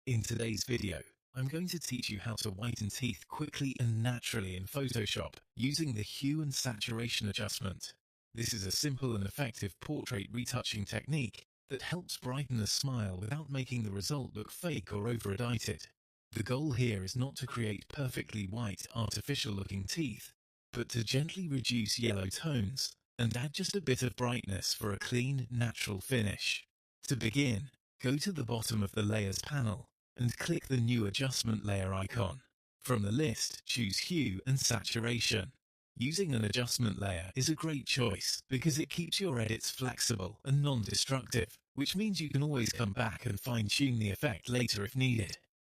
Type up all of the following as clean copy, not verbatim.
In today's video, I'm going to teach you how to whiten teeth quickly and naturally in Photoshop using the hue and saturation adjustment. This is a simple and effective portrait retouching technique that helps brighten a smile without making the result look fake or over-edited. The goal here is not to create perfectly white, artificial-looking teeth, but to gently reduce yellow tones and add just a bit of brightness for a clean, natural finish. To begin, go to the bottom of the Layers panel and click the New Adjustment Layer icon. From the list, choose Hue and Saturation. Using an adjustment layer is a great choice because it keeps your edits flexible and non-destructive, which means you can always come back and fine-tune the effect later if needed.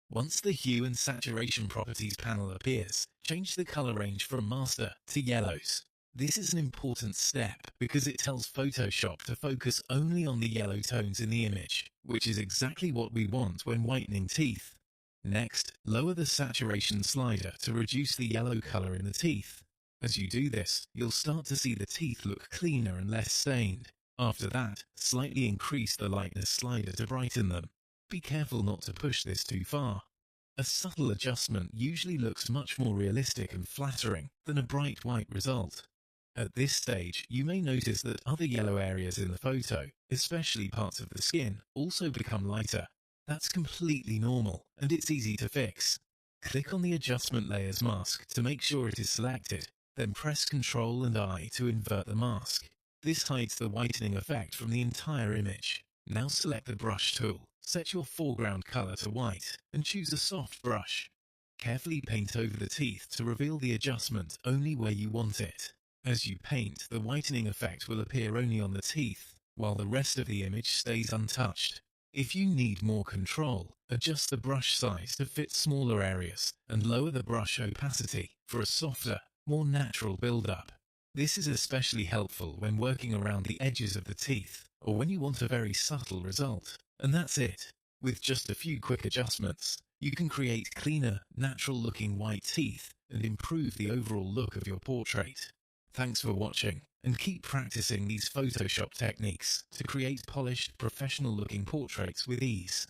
Once the Hue and Saturation Properties panel appears, change the color range from Master to Yellows. This is an important step because it tells Photoshop to focus only on the yellow tones in the image, which is exactly what we want when whitening teeth. Next, lower the saturation slider to reduce the yellow color in the teeth. As you do this, you'll start to see the teeth look cleaner and less stained. After that, slightly increase the lightness slider to brighten them. Be careful not to push this too far. A subtle adjustment usually looks much more realistic and flattering than a bright white result. At this stage, you may notice that other yellow areas in the photo, especially parts of the skin, also become lighter. That's completely normal, and it's easy to fix. Click on the Adjustment Layers mask to make sure it is selected, then press Ctrl and I to invert the mask. This hides the whitening effect from the entire image. Now select the Brush tool, set your foreground color to white, and choose a soft brush. Carefully paint over the teeth to reveal the adjustment only where you want it. As you paint, the whitening effect will appear only on the teeth, while the rest of the image stays untouched. If you need more control, adjust the brush size to fit smaller areas and lower the brush opacity for a softer, more natural build-up. This is especially helpful when working around the edges of the teeth or when you want a very subtle result. And that's it. With just a few quick adjustments, you can create cleaner, natural-looking white teeth and improve the overall look of your portrait. Thanks for watching, and keep practicing these Photoshop techniques to create polished, professional-looking portraits with ease.